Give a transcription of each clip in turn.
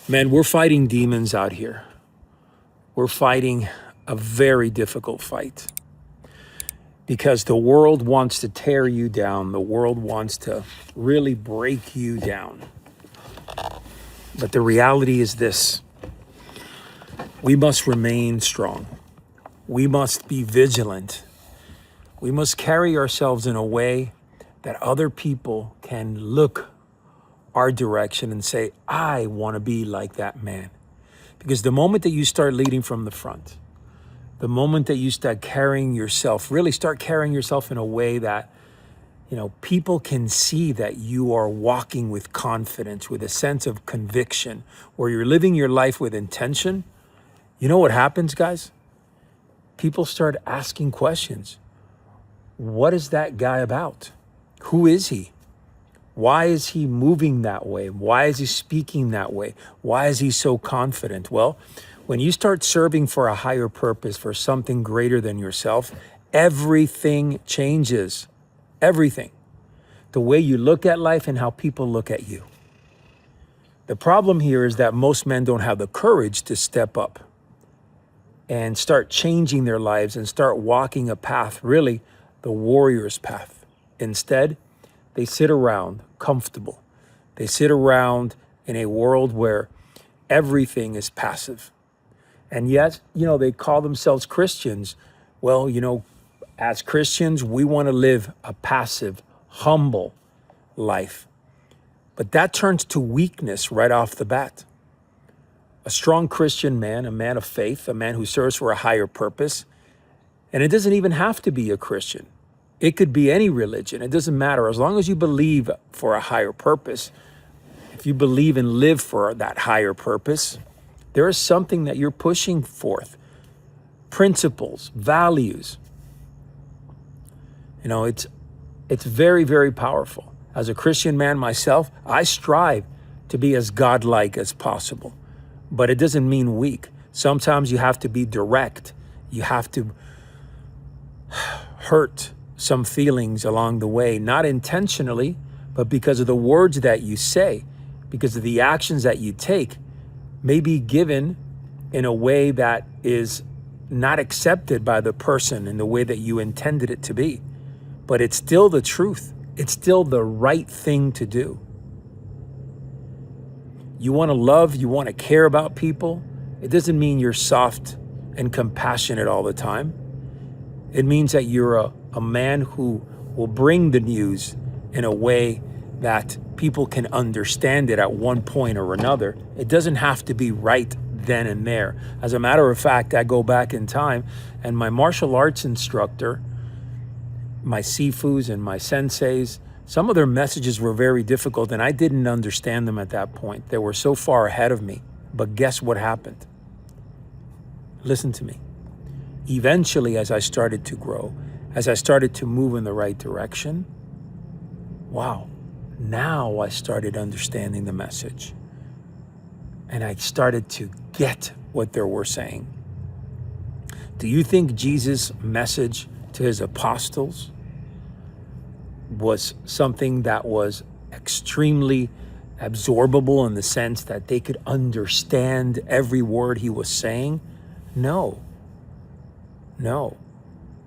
Man, we're fighting demons out here. We're fighting a very difficult fight because the world wants to tear you down. The world wants to really break you down. But the reality is this: we must remain strong. We must be vigilant. We must carry ourselves in a way that other people can look our direction and say, I want to be like that man. Because the moment that you start leading from the front, the moment that you start carrying yourself, really start carrying yourself in a way that, people can see that you are walking with confidence, with a sense of conviction, where you're living your life with intention. You know what happens, guys? People start asking questions. What is that guy about? Who is he? Why is he moving that way? Why is he speaking that way? Why is he so confident? Well, when you start serving for a higher purpose, for something greater than yourself, everything changes. Everything. The way you look at life and how people look at you. The problem here is that most men don't have the courage to step up and start changing their lives and start walking a path, really the warrior's path. Instead, they sit around comfortable. They sit around in a world where everything is passive. And yet, they call themselves Christians. Well, as Christians, we want to live a passive, humble life. But that turns to weakness right off the bat. A strong Christian man, a man of faith, a man who serves for a higher purpose, and it doesn't even have to be a Christian. It could be any religion. It doesn't matter. As long as you believe for a higher purpose, if you believe and live for that higher purpose, there is something that you're pushing forth. Principles, values. It's very, very powerful. As a Christian man myself, I strive to be as godlike as possible. But it doesn't mean weak. Sometimes you have to be direct. You have to hurt some feelings along the way, not intentionally, but because of the words that you say, because of the actions that you take, may be given in a way that is not accepted by the person in the way that you intended it to be. But it's still the truth. It's still the right thing to do. You want to love, you want to care about people. It doesn't mean you're soft and compassionate all the time. It means that you're a man who will bring the news in a way that people can understand it at one point or another. It doesn't have to be right then and there. As a matter of fact, I go back in time and my martial arts instructor, my sifus and my senseis, some of their messages were very difficult and I didn't understand them at that point. They were so far ahead of me. But guess what happened? Listen to me. Eventually, as I started to grow, as I started to move in the right direction, wow, now I started understanding the message. And I started to get what they were saying. Do you think Jesus' message to his apostles was something that was extremely absorbable in the sense that they could understand every word he was saying? No.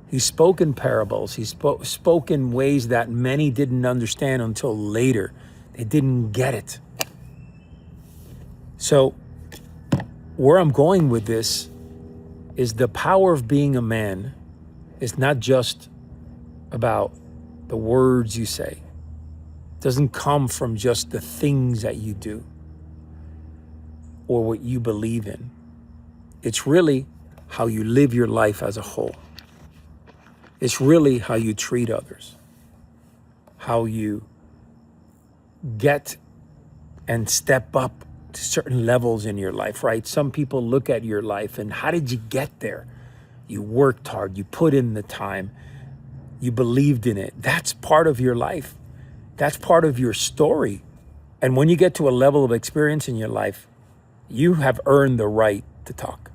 He spoke in parables. He spoke in ways that many didn't understand until later. They didn't get it. So where I'm going with this is the power of being a man is not just about the words you say. It doesn't come from just the things that you do or what you believe in. It's really how you live your life as a whole. It's really how you treat others, how you get and step up to certain levels in your life, right? Some people look at your life and how did you get there? You worked hard, you put in the time, you believed in it. That's part of your life. That's part of your story. And when you get to a level of experience in your life, you have earned the right to talk.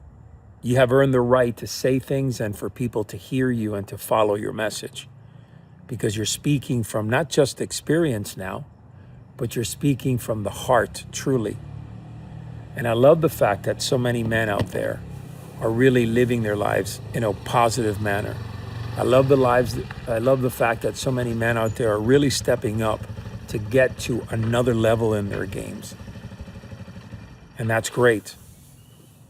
You have earned the right to say things and for people to hear you and to follow your message. Because you're speaking from not just experience now, but you're speaking from the heart, truly. And I love the fact that so many men out there are really living their lives in a positive manner. I love the fact that so many men out there are really stepping up to get to another level in their games. And that's great.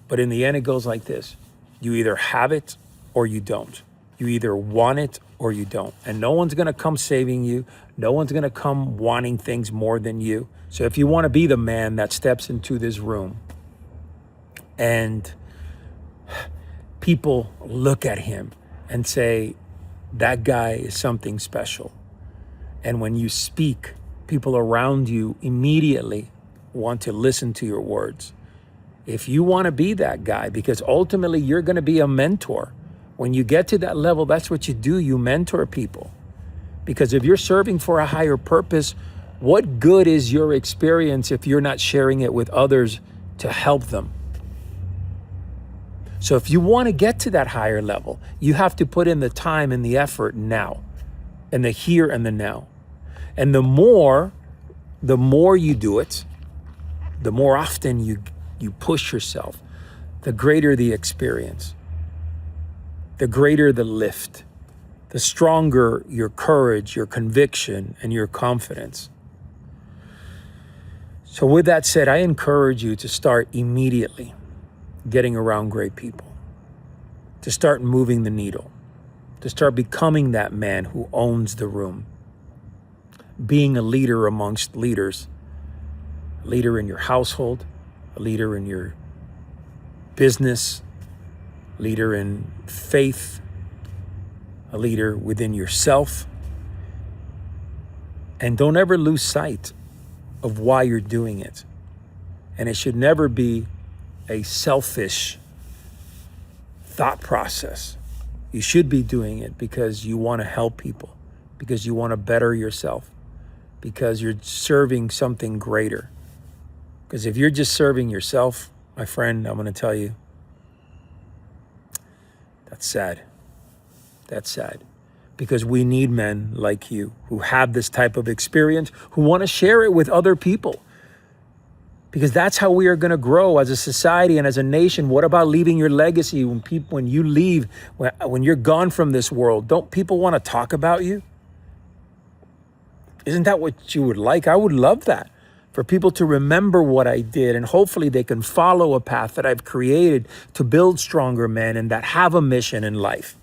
But in the end, it goes like this. You either have it or you don't. You either want it or you don't. And no one's going to come saving you. No one's going to come wanting things more than you. So if you want to be the man that steps into this room and people look at him and say, that guy is something special. And when you speak, people around you immediately want to listen to your words. If you want to be that guy, because ultimately you're going to be a mentor. When you get to that level, that's what you do. You mentor people. Because if you're serving for a higher purpose, what good is your experience if you're not sharing it with others to help them? So if you want to get to that higher level, you have to put in the time and the effort now, and the here and the now. And the more you do it, the more often you push yourself, the greater the experience, the greater the lift, the stronger your courage, your conviction, and your confidence. So with that said, I encourage you to start immediately getting around great people, to start moving the needle, to start becoming that man who owns the room, being a leader amongst leaders, a leader in your household, a leader in your business, leader in faith, a leader within yourself. And don't ever lose sight of why you're doing it. And it should never be a selfish thought process. You should be doing it because you want to help people, because you want to better yourself, because you're serving something greater. Because if you're just serving yourself, my friend, I'm going to tell you, that's sad. That's sad. Because we need men like you who have this type of experience, who want to share it with other people. Because that's how we are going to grow as a society and as a nation. What about leaving your legacy when you leave, when you're gone from this world? Don't people want to talk about you? Isn't that what you would like? I would love that. For people to remember what I did, and hopefully they can follow a path that I've created to build stronger men and that have a mission in life.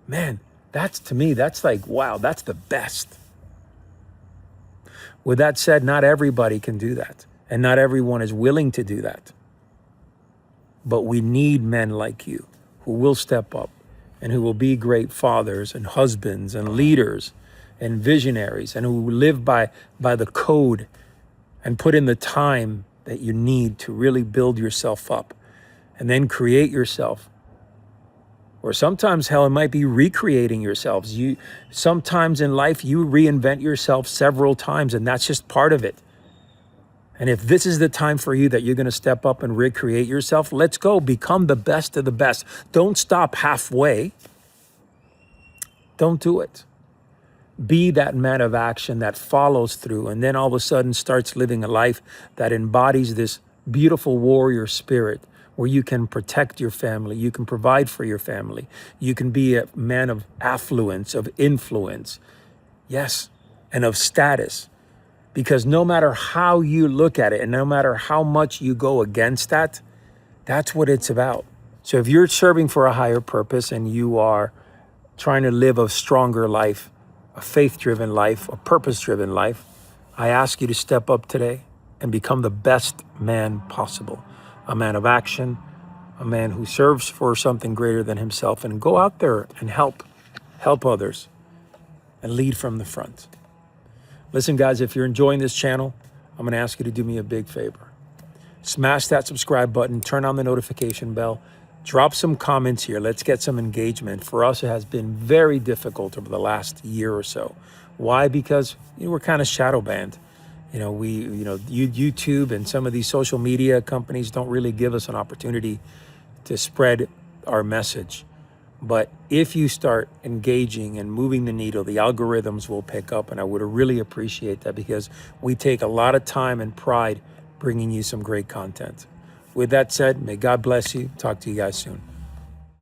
Man, to me, that's like, wow, that's the best. With that said, not everybody can do that, and not everyone is willing to do that. But we need men like you who will step up and who will be great fathers and husbands and leaders and visionaries, and who live by the code and put in the time that you need to really build yourself up and then create yourself. Or sometimes, hell, it might be recreating yourselves. Sometimes in life, you reinvent yourself several times, and that's just part of it. And if this is the time for you that you're going to step up and recreate yourself, let's go. Become the best of the best. Don't stop halfway. Don't do it. Be that man of action that follows through, and then all of a sudden starts living a life that embodies this beautiful warrior spirit, where you can protect your family, you can provide for your family, you can be a man of affluence, of influence, yes, and of status. Because no matter how you look at it, and no matter how much you go against that, that's what it's about. So if you're serving for a higher purpose and you are trying to live a stronger life, a faith-driven life, a purpose-driven life, I ask you to step up today and become the best man possible. A man of action, a man who serves for something greater than himself, and go out there and help others and lead from the front. Listen, guys, if you're enjoying this channel, I'm going to ask you to do me a big favor. Smash that subscribe button, turn on the notification bell, drop some comments here. Let's get some engagement. For us, it has been very difficult over the last year or so. Why? Because we're kind of shadow banned. YouTube and some of these social media companies don't really give us an opportunity to spread our message. But if you start engaging and moving the needle, the algorithms will pick up, and I would really appreciate that, because we take a lot of time and pride bringing you some great content. With that said, may God bless you. Talk to you guys soon.